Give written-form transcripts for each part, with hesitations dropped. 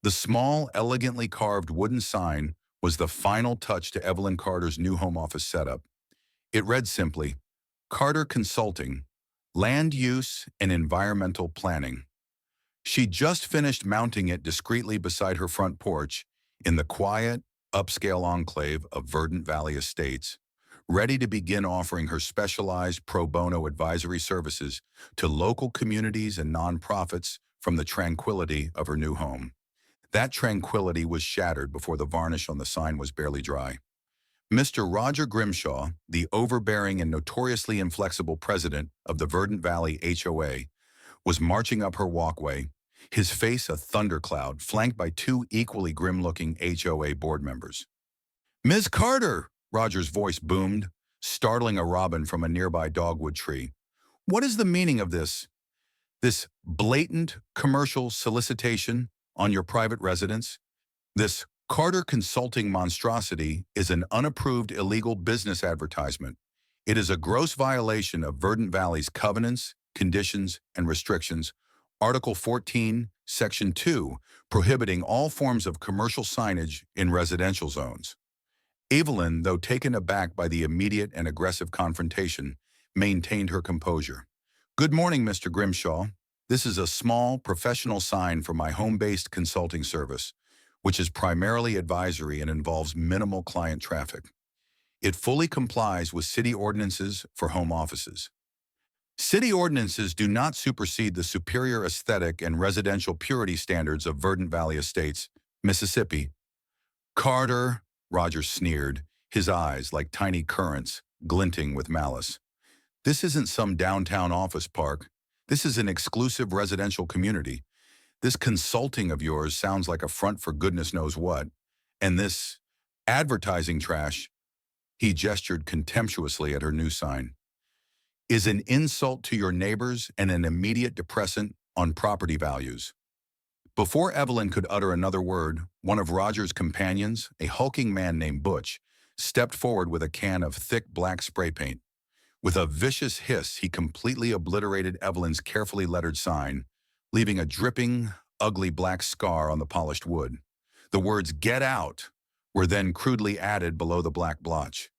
The small, elegantly carved wooden sign was the final touch to Evelyn Carter's new home office setup. It read simply, Carter Consulting, Land Use and Environmental Planning. She just finished mounting it discreetly beside her front porch in the quiet, upscale enclave of Verdant Valley Estates, ready to begin offering her specialized pro bono advisory services to local communities and nonprofits from the tranquility of her new home. That tranquility was shattered before the varnish on the sign was barely dry. Mr. Roger Grimshaw, the overbearing and notoriously inflexible president of the Verdant Valley HOA, was marching up her walkway, his face a thundercloud, flanked by two equally grim-looking HOA board members. "Ms. Carter!" Roger's voice boomed, startling a robin from a nearby dogwood tree. "What is the meaning of this blatant commercial solicitation on your private residence? This Carter Consulting monstrosity is an unapproved illegal business advertisement. It is a gross violation of Verdant Valley's covenants, conditions, and restrictions, Article 14, Section 2, prohibiting all forms of commercial signage in residential zones." Evelyn, though taken aback by the immediate and aggressive confrontation, maintained her composure. "Good morning, Mr. Grimshaw. This is a small, professional sign for my home-based consulting service, which is primarily advisory and involves minimal client traffic. It fully complies with city ordinances for home offices. City ordinances do not supersede the superior aesthetic and residential purity standards of Verdant Valley Estates, Mississippi." "Carter," Roger sneered, his eyes, like tiny currents, glinting with malice. "This isn't some downtown office park. This is an exclusive residential community. This consulting of yours sounds like a front for goodness knows what. And this advertising trash," he gestured contemptuously at her new sign, "is an insult to your neighbors and an immediate depressant on property values." Before Evelyn could utter another word, one of Roger's companions, a hulking man named Butch, stepped forward with a can of thick black spray paint. With a vicious hiss, he completely obliterated Evelyn's carefully lettered sign, leaving a dripping, ugly black scar on the polished wood. The words "Get out" were then crudely added below the black blotch.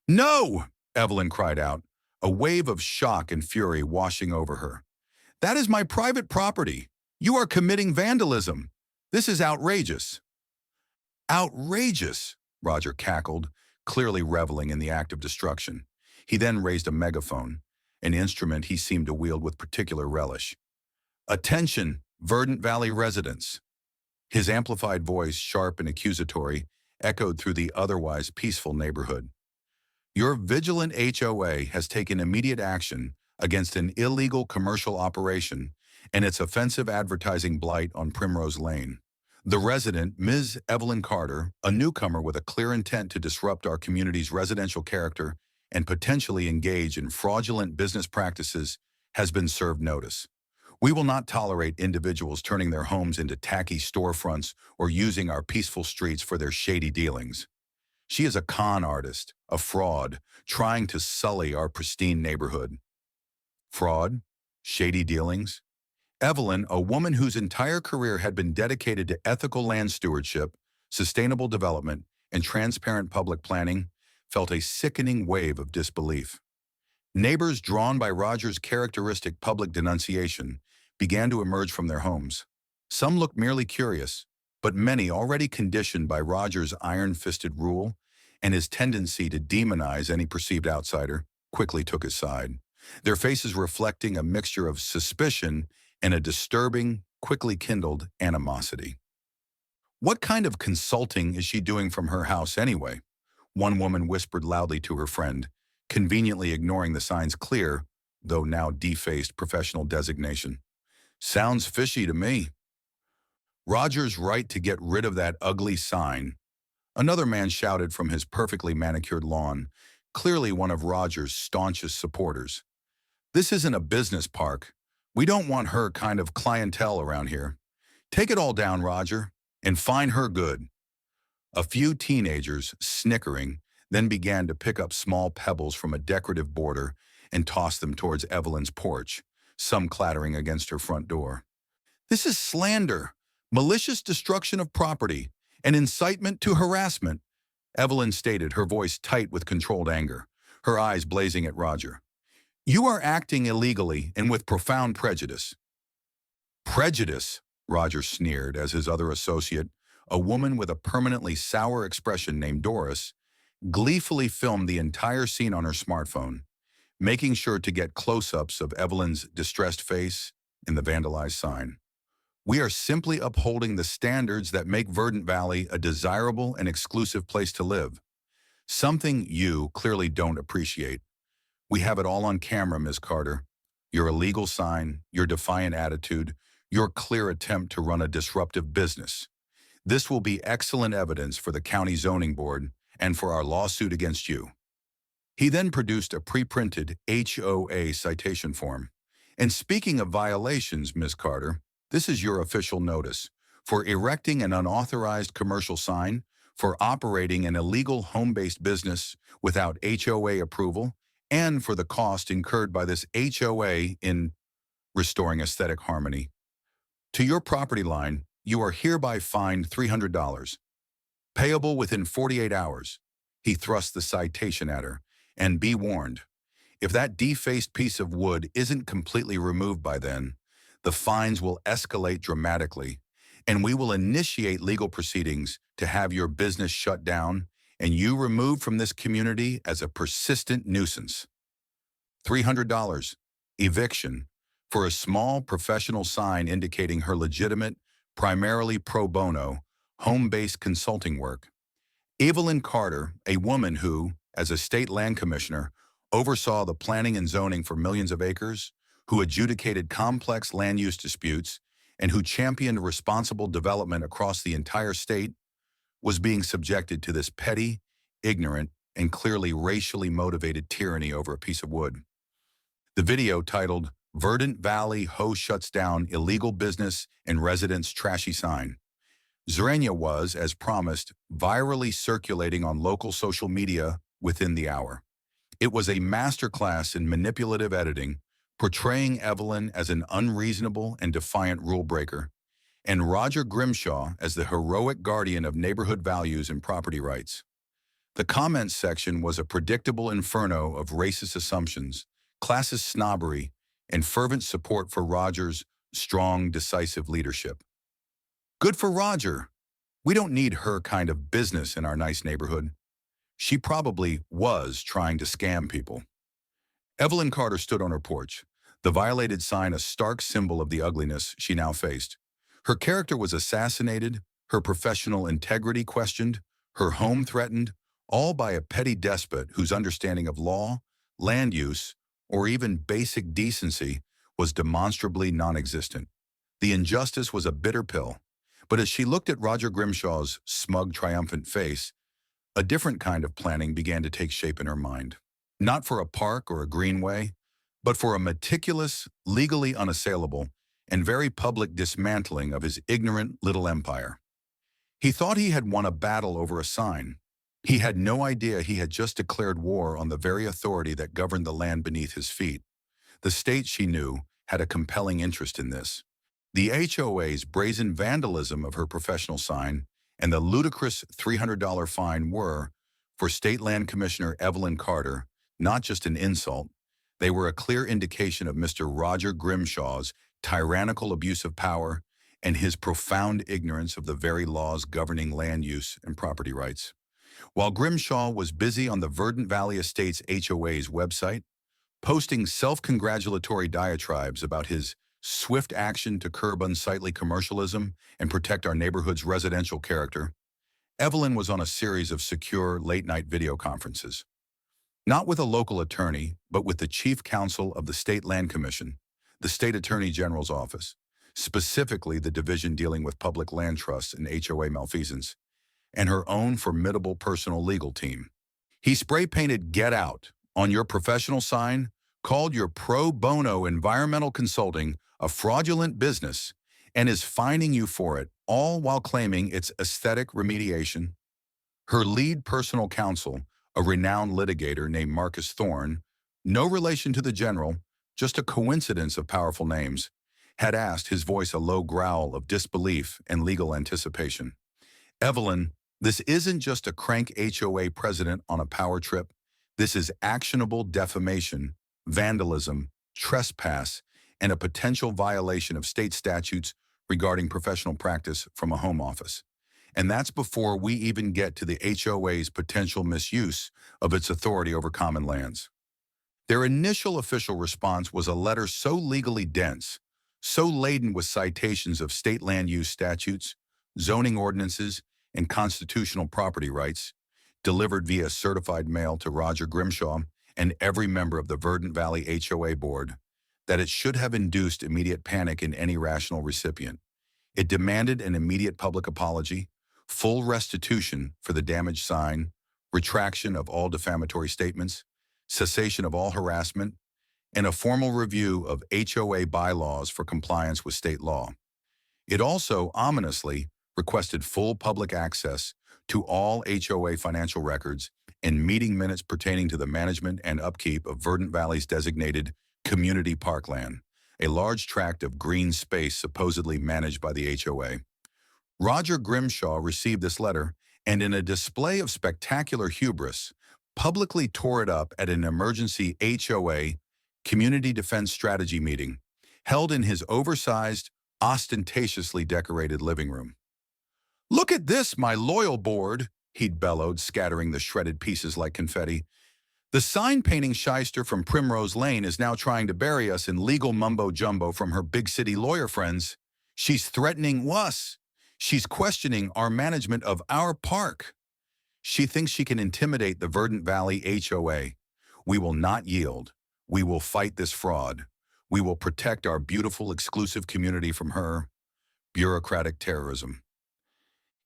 "No!" Evelyn cried out, a wave of shock and fury washing over her. "That is my private property. You are committing vandalism. This is outrageous." "Outrageous!" Roger cackled, clearly reveling in the act of destruction. He then raised a megaphone, an instrument he seemed to wield with particular relish. "Attention, Verdant Valley residents." His amplified voice, sharp and accusatory, echoed through the otherwise peaceful neighborhood. "Your vigilant HOA has taken immediate action against an illegal commercial operation and its offensive advertising blight on Primrose Lane. The resident, Ms. Evelyn Carter, a newcomer with a clear intent to disrupt our community's residential character and potentially engage in fraudulent business practices, has been served notice. We will not tolerate individuals turning their homes into tacky storefronts or using our peaceful streets for their shady dealings. She is a con artist, a fraud, trying to sully our pristine neighborhood." Fraud? Shady dealings? Evelyn, a woman whose entire career had been dedicated to ethical land stewardship, sustainable development, and transparent public planning, felt a sickening wave of disbelief. Neighbors drawn by Roger's characteristic public denunciation began to emerge from their homes. Some looked merely curious, but many, already conditioned by Roger's iron-fisted rule and his tendency to demonize any perceived outsider, quickly took his side, their faces reflecting a mixture of suspicion and a disturbing, quickly kindled animosity. "What kind of consulting is she doing from her house anyway?" one woman whispered loudly to her friend, conveniently ignoring the sign's clear, though now defaced, professional designation. "Sounds fishy to me." "Roger's right to get rid of that ugly sign," another man shouted from his perfectly manicured lawn, clearly one of Roger's staunchest supporters. "This isn't a business park. We don't want her kind of clientele around here. Take it all down, Roger, and fine her good." A few teenagers, snickering, then began to pick up small pebbles from a decorative border and toss them towards Evelyn's porch, some clattering against her front door. "This is slander. malicious destruction of property, and incitement to harassment, Evelyn stated, her voice tight with controlled anger, her eyes blazing at Roger. You are acting illegally and with profound prejudice. Prejudice, Roger sneered as his other associate, a woman with a permanently sour expression named Doris, gleefully filmed the entire scene on her smartphone, making sure to get close-ups of Evelyn's distressed face and the vandalized sign. We are simply upholding the standards that make Verdant Valley a desirable and exclusive place to live, something you clearly don't appreciate. We have it all on camera, Ms. Carter. Your illegal sign, your defiant attitude, your clear attempt to run a disruptive business. This will be excellent evidence for the county zoning board and for our lawsuit against you. He then produced a pre-printed HOA citation form. And speaking of violations, Ms. Carter, this is your official notice for erecting an unauthorized commercial sign, for operating an illegal home-based business without HOA approval, and for the cost incurred by this HOA in restoring aesthetic harmony. To your property line, you are hereby fined $300, payable within 48 hours. He thrust the citation at her. And be warned, if that defaced piece of wood isn't completely removed by then, the fines will escalate dramatically, and we will initiate legal proceedings to have your business shut down and you removed from this community as a persistent nuisance. $300, eviction, for a small professional sign indicating her legitimate, primarily pro bono, home-based consulting work. Evelyn Carter, a woman who, as a state land commissioner, oversaw the planning and zoning for millions of acres, who adjudicated complex land use disputes, and who championed responsible development across the entire state, was being subjected to this petty, ignorant, and clearly racially motivated tyranny over a piece of wood. The video, titled Verdant Valley Ho Shuts Down Illegal Business and Residents' Trashy Sign, Zrenia was, as promised, virally circulating on local social media within the hour. It was a masterclass in manipulative editing, portraying Evelyn as an unreasonable and defiant rule breaker, and Roger Grimshaw as the heroic guardian of neighborhood values and property rights. The comments section was a predictable inferno of racist assumptions, classist snobbery, and fervent support for Roger's strong, decisive leadership. Good for Roger. We don't need her kind of business in our nice neighborhood. She probably was trying to scam people. Evelyn Carter stood on her porch, the violated sign a stark symbol of the ugliness she now faced. Her character was assassinated, her professional integrity questioned, her home threatened, all by a petty despot whose understanding of law, land use, or even basic decency was demonstrably non-existent. The injustice was a bitter pill, but as she looked at Roger Grimshaw's smug, triumphant face, a different kind of planning began to take shape in her mind. Not for a park or a greenway, but for a meticulous, legally unassailable, and very public dismantling of his ignorant little empire. He thought he had won a battle over a sign. He had no idea he had just declared war on the very authority that governed the land beneath his feet. The state, she knew, had a compelling interest in this. The HOA's brazen vandalism of her professional sign and the ludicrous $300 fine were, for State Land Commissioner Evelyn Carter, not just an insult. They were a clear indication of Mr. Roger Grimshaw's tyrannical abuse of power and his profound ignorance of the very laws governing land use and property rights. While Grimshaw was busy on the Verdant Valley Estates HOA's website, posting self-congratulatory diatribes about his swift action to curb unsightly commercialism and protect our neighborhood's residential character, Evelyn was on a series of secure late-night video conferences. Not with a local attorney, but with the chief counsel of the State Land Commission, the State Attorney General's office, specifically the division dealing with public land trusts and HOA malfeasance, and her own formidable personal legal team. He spray-painted "Get Out" on your professional sign, called your pro bono environmental consulting a fraudulent business, and is fining you for it, all while claiming it's aesthetic remediation. Her lead personal counsel, a renowned litigator named Marcus Thorne, no relation to the general, just a coincidence of powerful names, had asked, his voice a low growl of disbelief and legal anticipation. Evelyn, this isn't just a crank HOA president on a power trip. This is actionable defamation, vandalism, trespass, and a potential violation of state statutes regarding professional practice from a home office. And that's before we even get to the HOA's potential misuse of its authority over common lands. Their initial official response was a letter so legally dense, so laden with citations of state land use statutes, zoning ordinances, and constitutional property rights, delivered via certified mail to Roger Grimshaw and every member of the Verdant Valley HOA board, that it should have induced immediate panic in any rational recipient. It demanded an immediate public apology, full restitution for the damaged sign, retraction of all defamatory statements, cessation of all harassment, and a formal review of HOA bylaws for compliance with state law. It also, ominously, requested full public access to all HOA financial records and meeting minutes pertaining to the management and upkeep of Verdant Valley's designated community parkland, a large tract of green space supposedly managed by the HOA. Roger Grimshaw received this letter and, in a display of spectacular hubris, publicly tore it up at an emergency HOA Community Defense Strategy meeting held in his oversized, ostentatiously decorated living room. "Look at this, my loyal board," he'd bellowed, scattering the shredded pieces like confetti. "The sign-painting shyster from Primrose Lane is now trying to bury us in legal mumbo-jumbo from her big city lawyer friends. She's threatening us. She's questioning our management of our park. She thinks she can intimidate the Verdant Valley HOA. We will not yield. We will fight this fraud. We will protect our beautiful, exclusive community from her bureaucratic terrorism."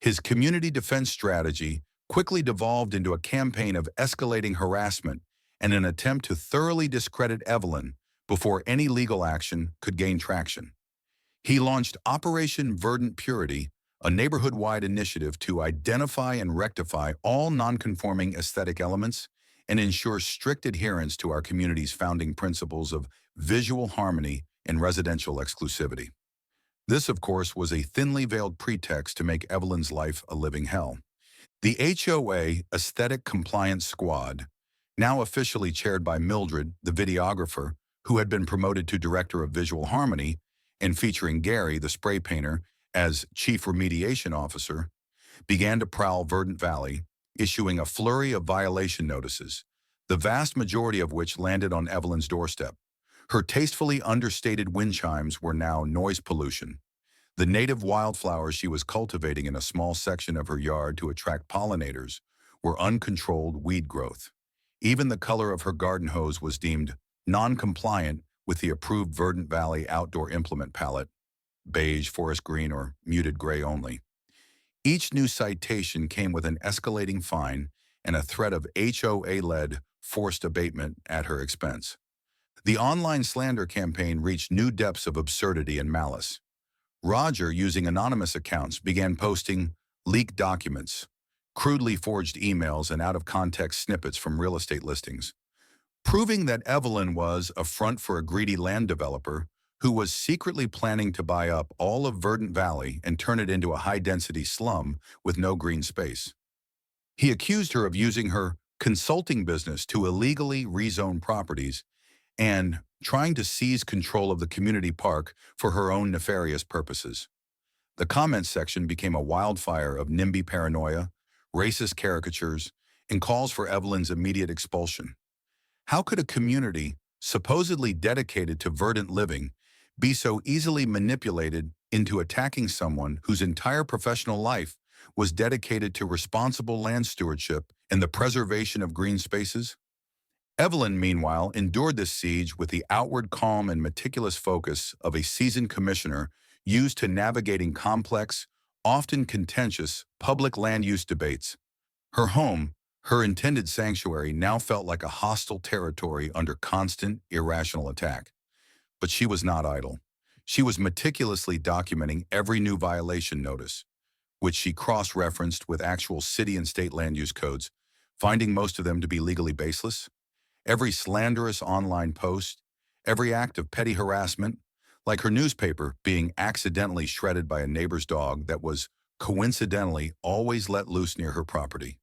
His community defense strategy quickly devolved into a campaign of escalating harassment and an attempt to thoroughly discredit Evelyn before any legal action could gain traction. He launched Operation Verdant Purity, a neighborhood-wide initiative to identify and rectify all nonconforming aesthetic elements and ensure strict adherence to our community's founding principles of visual harmony and residential exclusivity. This, of course, was a thinly veiled pretext to make Evelyn's life a living hell. The HOA Aesthetic Compliance Squad, now officially chaired by Mildred, the videographer, who had been promoted to Director of Visual Harmony, and featuring Gary, the spray painter, as Chief Remediation Officer, began to prowl Verdant Valley, issuing a flurry of violation notices, the vast majority of which landed on Evelyn's doorstep. Her tastefully understated wind chimes were now noise pollution. The native wildflowers she was cultivating in a small section of her yard to attract pollinators were uncontrolled weed growth. Even the color of her garden hose was deemed non-compliant with the approved Verdant Valley outdoor implement palette, beige, forest green, or muted gray only. Each new citation came with an escalating fine and a threat of HOA-led forced abatement at her expense. The online slander campaign reached new depths of absurdity and malice. Roger, using anonymous accounts, began posting leaked documents, crudely forged emails, and out-of-context snippets from real estate listings, proving that Evelyn was a front for a greedy land developer who was secretly planning to buy up all of Verdant Valley and turn it into a high-density slum with no green space. He accused her of using her consulting business to illegally rezone properties and trying to seize control of the community park for her own nefarious purposes. The comments section became a wildfire of NIMBY paranoia, racist caricatures, and calls for Evelyn's immediate expulsion. How could a community supposedly dedicated to verdant living be so easily manipulated into attacking someone whose entire professional life was dedicated to responsible land stewardship and the preservation of green spaces? Evelyn, meanwhile, endured this siege with the outward calm and meticulous focus of a seasoned commissioner used to navigating complex, often contentious, public land use debates. Her home, her intended sanctuary, now felt like a hostile territory under constant, irrational attack. But she was not idle. She was meticulously documenting every new violation notice, which she cross-referenced with actual city and state land use codes, finding most of them to be legally baseless. Every slanderous online post, every act of petty harassment, like her newspaper being accidentally shredded by a neighbor's dog that was coincidentally always let loose near her property.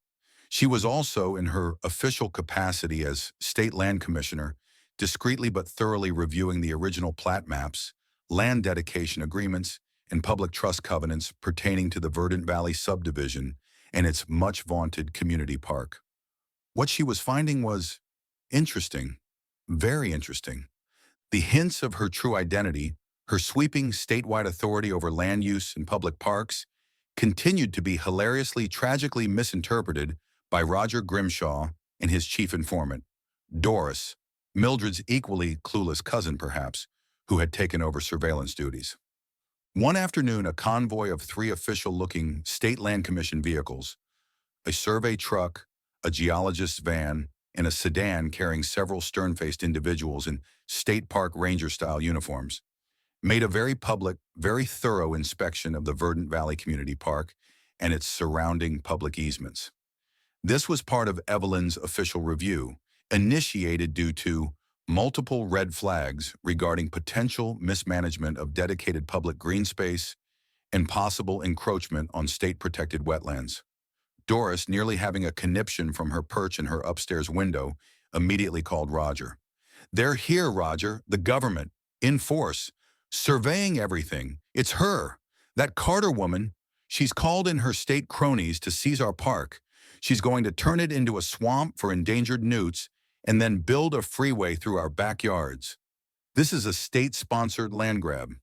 She was also, in her official capacity as state land commissioner, discreetly but thoroughly reviewing the original plat maps, land dedication agreements, and public trust covenants pertaining to the Verdant Valley subdivision and its much-vaunted community park. What she was finding was interesting, very interesting. The hints of her true identity, her sweeping statewide authority over land use and public parks, continued to be hilariously, tragically misinterpreted by Roger Grimshaw and his chief informant, Doris, Mildred's equally clueless cousin perhaps, who had taken over surveillance duties. One afternoon, a convoy of three official-looking state land commission vehicles, a survey truck, a geologist's van, and a sedan carrying several stern-faced individuals in state park ranger-style uniforms, made a very public, very thorough inspection of the Verdant Valley Community Park and its surrounding public easements. This was part of Evelyn's official review, initiated due to multiple red flags regarding potential mismanagement of dedicated public green space and possible encroachment on state-protected wetlands. Doris, nearly having a conniption from her perch in her upstairs window, immediately called Roger. "They're here, Roger, the government, in force, surveying everything. It's her, that Carter woman. She's called in her state cronies to seize our park. She's going to turn it into a swamp for endangered newts and then build a freeway through our backyards. This is a state-sponsored land grab."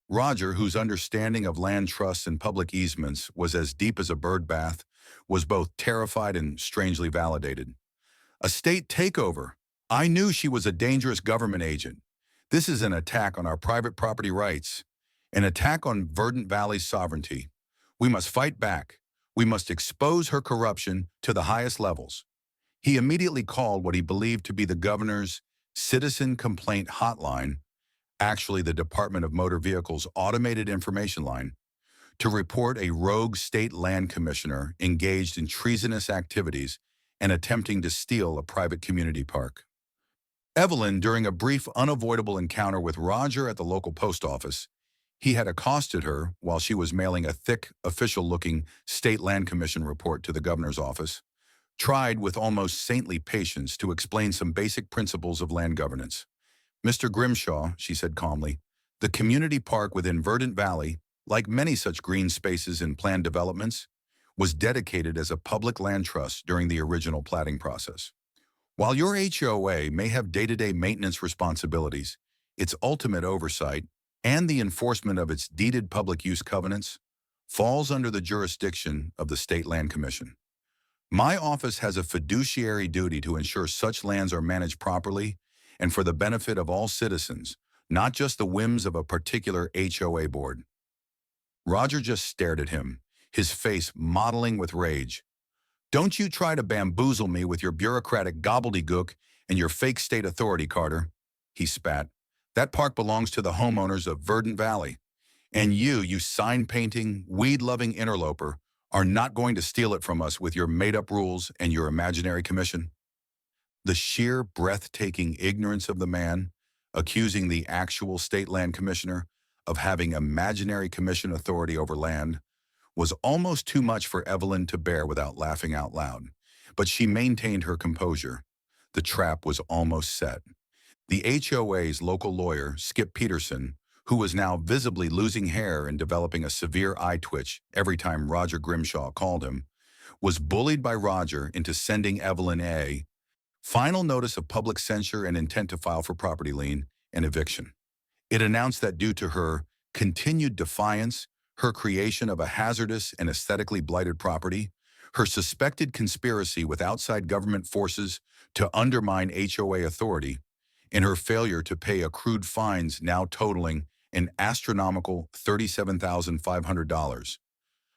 Roger, whose understanding of land trusts and public easements was as deep as a bird bath, was both terrified and strangely validated. "A state takeover. I knew she was a dangerous government agent. This is an attack on our private property rights, an attack on Verdant Valley's sovereignty. We must fight back. We must expose her corruption to the highest levels." He immediately called what he believed to be the governor's citizen complaint hotline, actually the Department of Motor Vehicles automated information line, to report a rogue state land commissioner engaged in treasonous activities and attempting to steal a private community park. Evelyn, during a brief, unavoidable encounter with Roger at the local post office, he had accosted her while she was mailing a thick, official-looking state land commission report to the governor's office, tried with almost saintly patience to explain some basic principles of land governance. "Mr. Grimshaw," she said calmly, "the community park within Verdant Valley, like many such green spaces and planned developments, was dedicated as a public land trust during the original platting process. While your HOA may have day-to-day maintenance responsibilities, its ultimate oversight and the enforcement of its deeded public use covenants falls under the jurisdiction of the State Land Commission. My office has a fiduciary duty to ensure such lands are managed properly and for the benefit of all citizens, not just the whims of a particular HOA board." Roger just stared at him, his face mottling with rage. "Don't you try to bamboozle me with your bureaucratic gobbledygook and your fake state authority, Carter," he spat. "That park belongs to the homeowners of Verdant Valley. And you sign-painting, weed-loving interloper, are not going to steal it from us with your made-up rules and your imaginary commission." The sheer, breathtaking ignorance of the man, accusing the actual state land commissioner of having imaginary commission authority over land, was almost too much for Evelyn to bear without laughing out loud. But she maintained her composure. The trap was almost set. The HOA's local lawyer, Skip Peterson, who was now visibly losing hair and developing a severe eye twitch every time Roger Grimshaw called him, was bullied by Roger into sending Evelyn a final notice of public censure and intent to file for property lien and eviction. It announced that due to her continued defiance, her creation of a hazardous and aesthetically blighted property, her suspected conspiracy with outside government forces to undermine HOA authority, and her failure to pay accrued fines now totaling an astronomical $37,500.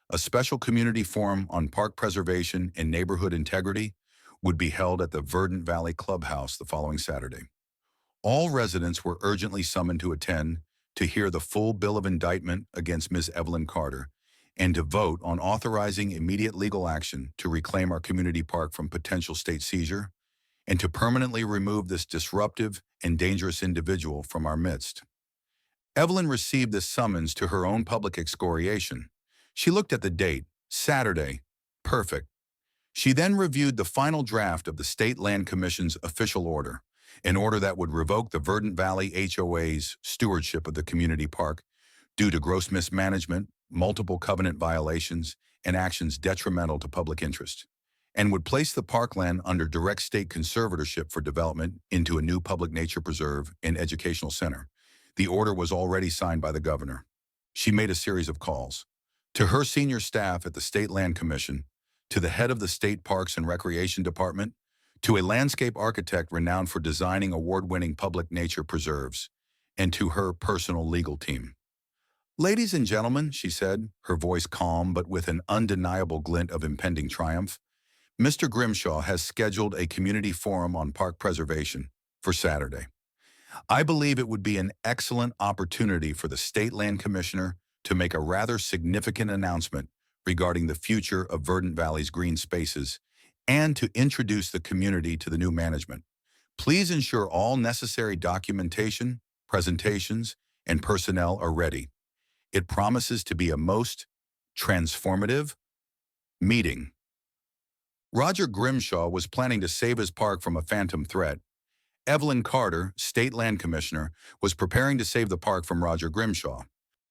A special community forum on park preservation and neighborhood integrity would be held at the Verdant Valley Clubhouse the following Saturday. All residents were urgently summoned to attend to hear the full bill of indictment against Ms. Evelyn Carter and to vote on authorizing immediate legal action to reclaim our community park from potential state seizure and to permanently remove this disruptive and dangerous individual from our midst. Evelyn received this summons to her own public excoriation. She looked at the date, Saturday. Perfect. She then reviewed the final draft of the State Land Commission's official order, an order that would revoke the Verdant Valley HOA's stewardship of the community park due to gross mismanagement, multiple covenant violations, and actions detrimental to public interest, and would place the parkland under direct state conservatorship for development into a new public nature preserve and educational center. The order was already signed by the governor. She made a series of calls to her senior staff at the State Land Commission, to the head of the State Parks and Recreation Department, to a landscape architect renowned for designing award-winning public nature preserves, and to her personal legal team. "Ladies and gentlemen," she said, her voice calm but with an undeniable glint of impending triumph, "Mr. Grimshaw has scheduled a community forum on park preservation for Saturday. I believe it would be an excellent opportunity for the State Land Commissioner to make a rather significant announcement regarding the future of Verdant Valley's green spaces and to introduce the community to the new management. Please ensure all necessary documentation, presentations, and personnel are ready. It promises to be a most transformative meeting." Roger Grimshaw was planning to save his park from a phantom threat. Evelyn Carter, State Land Commissioner, was preparing to save the park from Roger Grimshaw.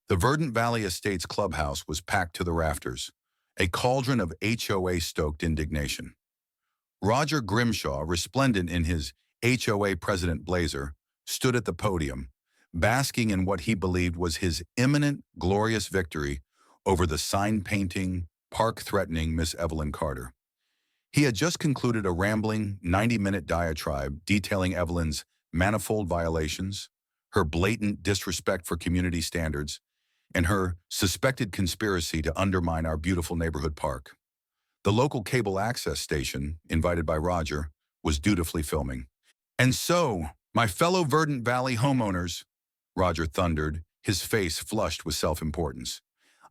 The Verdant Valley Estates clubhouse was packed to the rafters, a cauldron of HOA-stoked indignation. Roger Grimshaw, resplendent in his HOA president blazer, stood at the podium, basking in what he believed was his imminent, glorious victory over the sign-painting, park-threatening Miss Evelyn Carter. He had just concluded a rambling 90-minute diatribe detailing Evelyn's manifold violations, her blatant disrespect for community standards, and her suspected conspiracy to undermine our beautiful neighborhood park. The local cable access station, invited by Roger, was dutifully filming. "And so, my fellow Verdant Valley homeowners," Roger thundered, his face flushed with self-importance,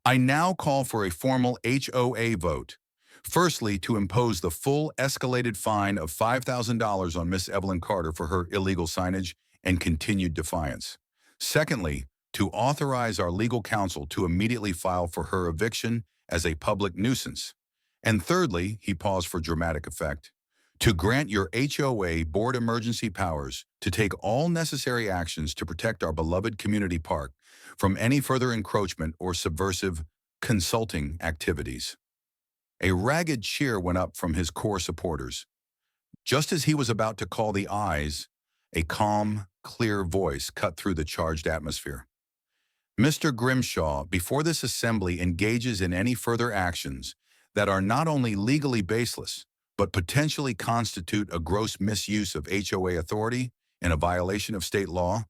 "I now call for a formal HOA vote. Firstly, to impose the full escalated fine of $5,000 on Miss Evelyn Carter for her illegal signage and continued defiance. Secondly, to authorize our legal counsel to immediately file for her eviction as a public nuisance. And thirdly," he paused for dramatic effect, "to grant your HOA board emergency powers to take all necessary actions to protect our beloved community park from any further encroachment or subversive consulting activities." A ragged cheer went up from his core supporters. Just as he was about to call the ayes, a calm, clear voice cut through the charged atmosphere. "Mr. Grimshaw, before this assembly engages in any further actions that are not only legally baseless, but potentially constitute a gross misuse of HOA authority and a violation of state law,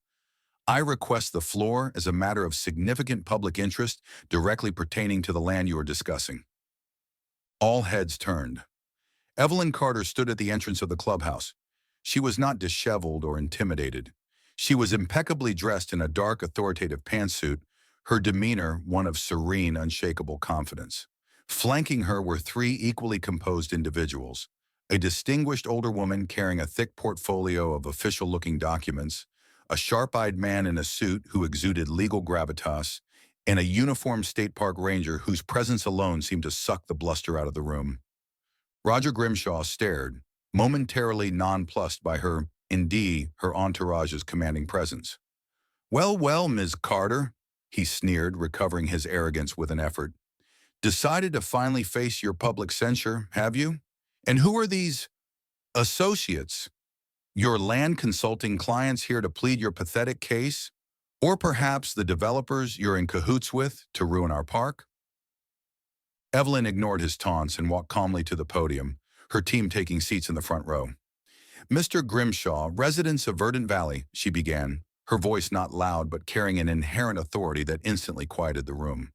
I request the floor as a matter of significant public interest directly pertaining to the land you are discussing." All heads turned. Evelyn Carter stood at the entrance of the clubhouse. She was not disheveled or intimidated. She was impeccably dressed in a dark, authoritative pantsuit, her demeanor one of serene, unshakable confidence. Flanking her were three equally composed individuals: a distinguished older woman carrying a thick portfolio of official-looking documents, a sharp-eyed man in a suit who exuded legal gravitas, and a uniformed state park ranger whose presence alone seemed to suck the bluster out of the room. Roger Grimshaw stared, momentarily nonplussed by her, indeed, her entourage's commanding presence. "Well, well, Ms. Carter," he sneered, recovering his arrogance with an effort. "Decided to finally face your public censure, have you? And who are these associates? Your land consulting clients here to plead your pathetic case? Or perhaps the developers you're in cahoots with to ruin our park?" Evelyn ignored his taunts and walked calmly to the podium, her team taking seats in the front row. "Mr. Grimshaw, residents of Verdant Valley," she began, her voice not loud but carrying an inherent authority that instantly quieted the room.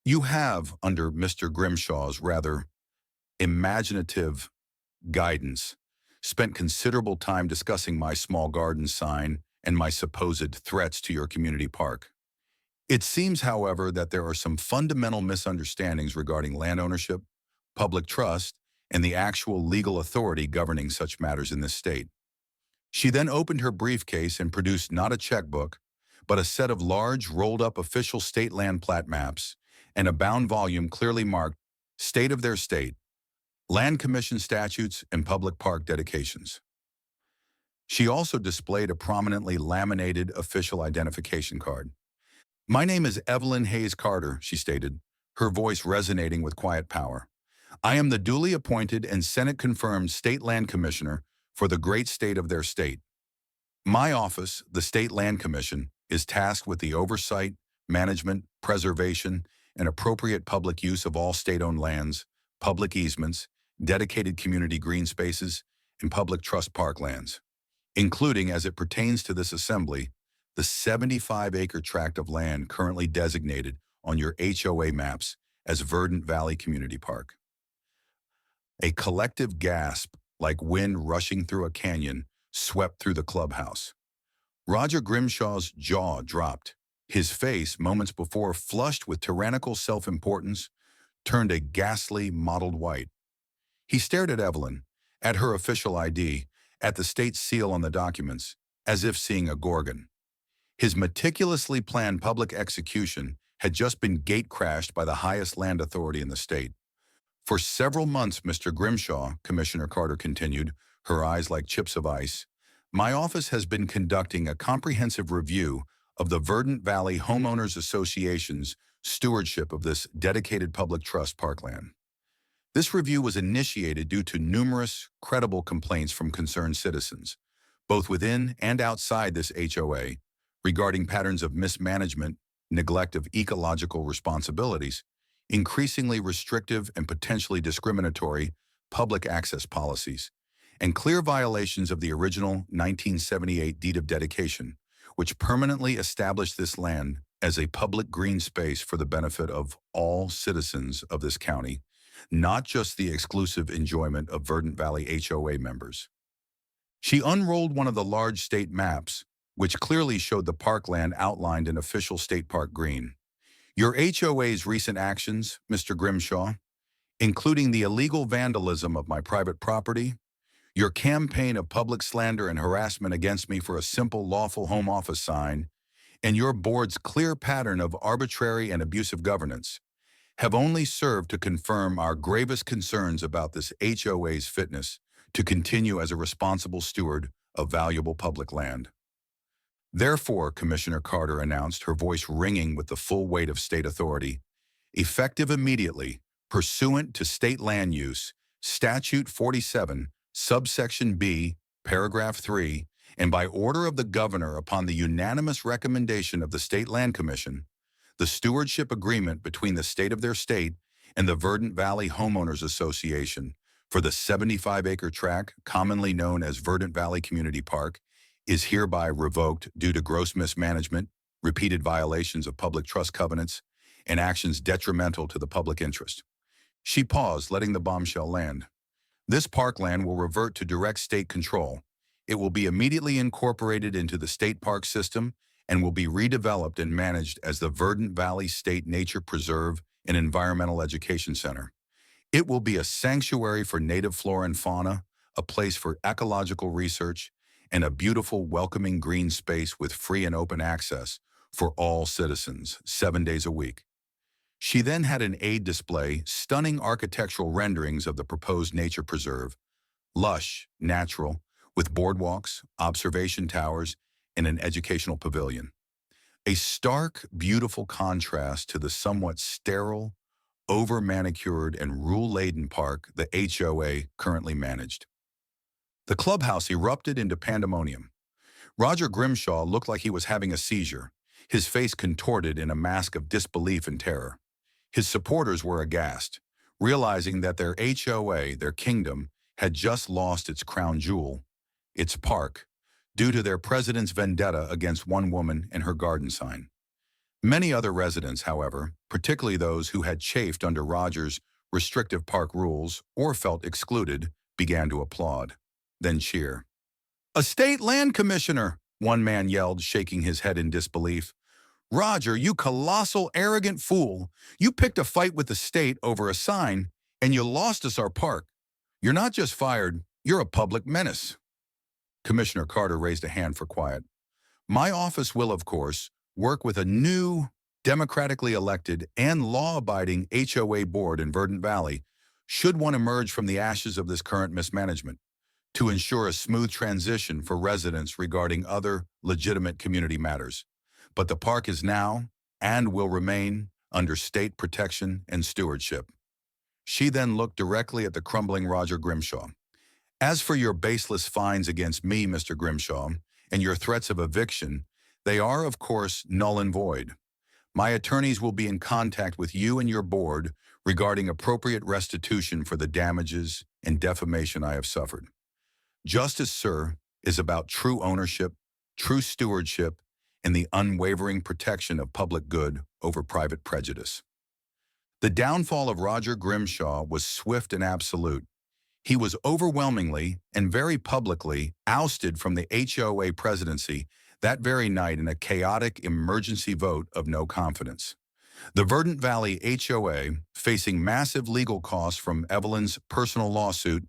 "You have, under Mr. Grimshaw's rather imaginative guidance, spent considerable time discussing my small garden sign and my supposed threats to your community park. It seems, however, that there are some fundamental misunderstandings regarding land ownership, public trust, and the actual legal authority governing such matters in this state." She then opened her briefcase and produced not a checkbook, but a set of large, rolled-up official state land plat maps and a bound volume clearly marked State of their state, Land Commission statutes, and public park dedications. She also displayed a prominently laminated official identification card. "My name is Evelyn Hayes Carter," she stated, her voice resonating with quiet power. "I am the duly appointed and Senate-confirmed State Land Commissioner for the great state of their state. My office, the State Land Commission, is tasked with the oversight, management, preservation, and appropriate public use of all state-owned lands, public easements, dedicated community green spaces, and public trust parklands, including, as it pertains to this assembly, the 75-acre tract of land currently designated on your HOA maps as Verdant Valley Community Park." A collective gasp, like wind rushing through a canyon, swept through the clubhouse. Roger Grimshaw's jaw dropped. His face, moments before flushed with tyrannical self-importance, turned a ghastly, mottled white. He stared at Evelyn, at her official ID, at the state seal on the documents, as if seeing a gorgon. His meticulously planned public execution had just been gate-crashed by the highest land authority in the state. "For several months, Mr. Grimshaw," Commissioner Carter continued, her eyes like chips of ice, "my office has been conducting a comprehensive review of the Verdant Valley Homeowners Association's stewardship of this dedicated public trust parkland. This review was initiated due to numerous, credible complaints from concerned citizens, both within and outside this HOA, regarding patterns of mismanagement, neglect of ecological responsibilities, increasingly restrictive and potentially discriminatory public access policies, and clear violations of the original 1978 Deed of Dedication, which permanently established this land as a public green space for the benefit of all citizens of this county, not just the exclusive enjoyment of Verdant Valley HOA members." She unrolled one of the large state maps, which clearly showed the parkland outlined in official state park green. "Your HOA's recent actions, Mr. Grimshaw, including the illegal vandalism of my private property, your campaign of public slander and harassment against me for a simple lawful home office sign, and your board's clear pattern of arbitrary and abusive governance, have only served to confirm our gravest concerns about this HOA's fitness to continue as a responsible steward of valuable public land. Therefore," Commissioner Carter announced, her voice ringing with the full weight of state authority, "effective immediately, pursuant to state land use, Statute 47, subsection B, paragraph 3, and by order of the governor upon the unanimous recommendation of the State Land Commission, the stewardship agreement between the state of their state and the Verdant Valley Homeowners Association for the 75-acre tract commonly known as Verdant Valley Community Park is hereby revoked due to gross mismanagement, repeated violations of public trust covenants, and actions detrimental to the public interest." She paused, letting the bombshell land. "This parkland will revert to direct state control. It will be immediately incorporated into the state park system and will be redeveloped and managed as the Verdant Valley State Nature Preserve and Environmental Education Center. It will be a sanctuary for native flora and fauna, a place for ecological research, and a beautiful, welcoming green space with free and open access for all citizens, 7 days a week." She then had an aid display stunning architectural renderings of the proposed nature preserve, lush, natural, with boardwalks, observation towers, and an educational pavilion. A stark, beautiful contrast to the somewhat sterile, over-manicured, and rule-laden park the HOA currently managed. The clubhouse erupted into pandemonium. Roger Grimshaw looked like he was having a seizure, his face contorted in a mask of disbelief and terror. His supporters were aghast, realizing that their HOA, their kingdom, had just lost its crown jewel, its park, due to their president's vendetta against one woman and her garden sign. Many other residents, however, particularly those who had chafed under Roger's restrictive park rules or felt excluded, began to applaud, then cheer. "A state land commissioner!" one man yelled, shaking his head in disbelief. "Roger, you colossal, arrogant fool! You picked a fight with the state over a sign, and you lost us our park. You're not just fired, you're a public menace." Commissioner Carter raised a hand for quiet. "My office will, of course, work with a new, democratically elected and law-abiding HOA board in Verdant Valley should one emerge from the ashes of this current mismanagement to ensure a smooth transition for residents regarding other legitimate community matters. But the park is now, and will remain, under state protection and stewardship. She then looked directly at the crumbling Roger Grimshaw. As for your baseless fines against me, Mr. Grimshaw, and your threats of eviction, they are, of course, null and void. My attorneys will be in contact with you and your board regarding appropriate restitution for the damages and defamation I have suffered. Justice, sir, is about true ownership, true stewardship, and the unwavering protection of public good over private prejudice. The downfall of Roger Grimshaw was swift and absolute. He was overwhelmingly and very publicly ousted from the HOA presidency that very night in a chaotic emergency vote of no confidence. The Verdant Valley HOA, facing massive legal costs from Evelyn's personal lawsuit,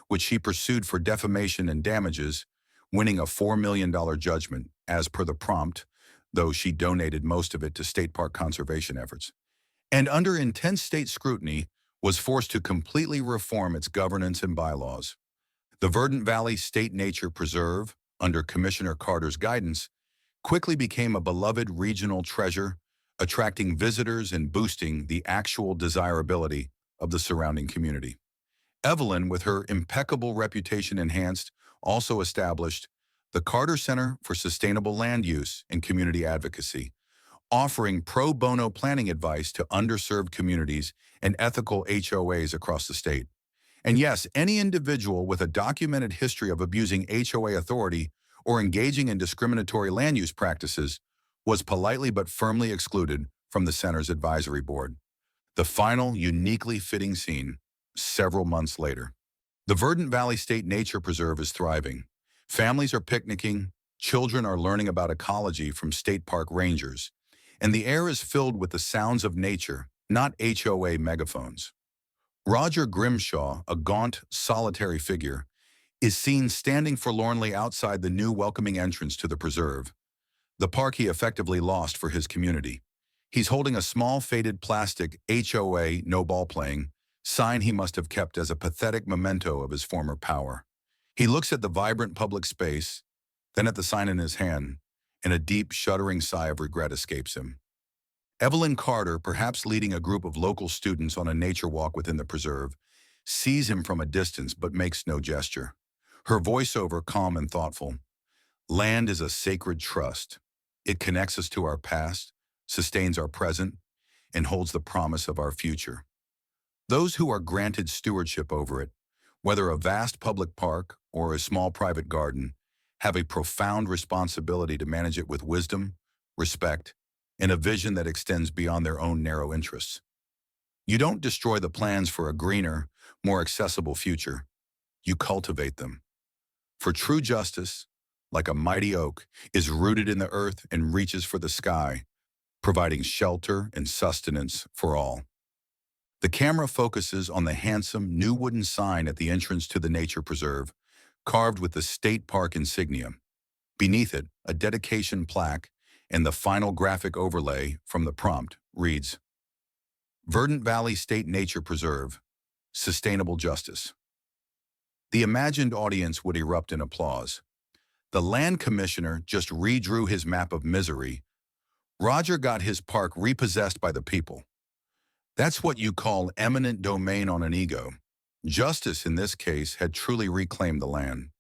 which she pursued for defamation and damages, winning a $4 million judgment, as per the prompt, though she donated most of it to state park conservation efforts, and under intense state scrutiny, was forced to completely reform its governance and bylaws. The Verdant Valley State Nature Preserve, under Commissioner Carter's guidance, quickly became a beloved regional treasure, attracting visitors and boosting the actual desirability of the surrounding community. Evelyn, with her impeccable reputation enhanced, also established the Carter Center for Sustainable Land Use and Community Advocacy, offering pro bono planning advice to underserved communities and ethical HOAs across the state. And yes, any individual with a documented history of abusing HOA authority or engaging in discriminatory land use practices was politely but firmly excluded from the center's advisory board. The final, uniquely fitting scene, several months later. The Verdant Valley State Nature Preserve is thriving. Families are picnicking, children are learning about ecology from state park rangers, and the air is filled with the sounds of nature, not HOA megaphones. Roger Grimshaw, a gaunt, solitary figure, is seen standing forlornly outside the new welcoming entrance to the preserve, the park he effectively lost for his community. He's holding a small faded plastic HOA no ball playing sign he must have kept as a pathetic memento of his former power. He looks at the vibrant public space, then at the sign in his hand, and a deep, shuddering sigh of regret escapes him. Evelyn Carter, perhaps leading a group of local students on a nature walk within the preserve, sees him from a distance but makes no gesture. Her voiceover calm and thoughtful. Land is a sacred trust. It connects us to our past, sustains our present, and holds the promise of our future. Those who are granted stewardship over it, whether a vast public park or a small private garden, have a profound responsibility to manage it with wisdom, respect, and a vision that extends beyond their own narrow interests. You don't destroy the plans for a greener, more accessible future. You cultivate them. For true justice, like a mighty oak, is rooted in the earth and reaches for the sky, providing shelter and sustenance for all. The camera focuses on the handsome new wooden sign at the entrance to the nature preserve, carved with the state park insignia. Beneath it, a dedication plaque and the final graphic overlay from the prompt reads, Verdant Valley State Nature Preserve, Sustainable Justice. The imagined audience would erupt in applause. The land commissioner just redrew his map of misery. Roger got his park repossessed by the people. That's what you call eminent domain on an ego. Justice, in this case, had truly reclaimed the land.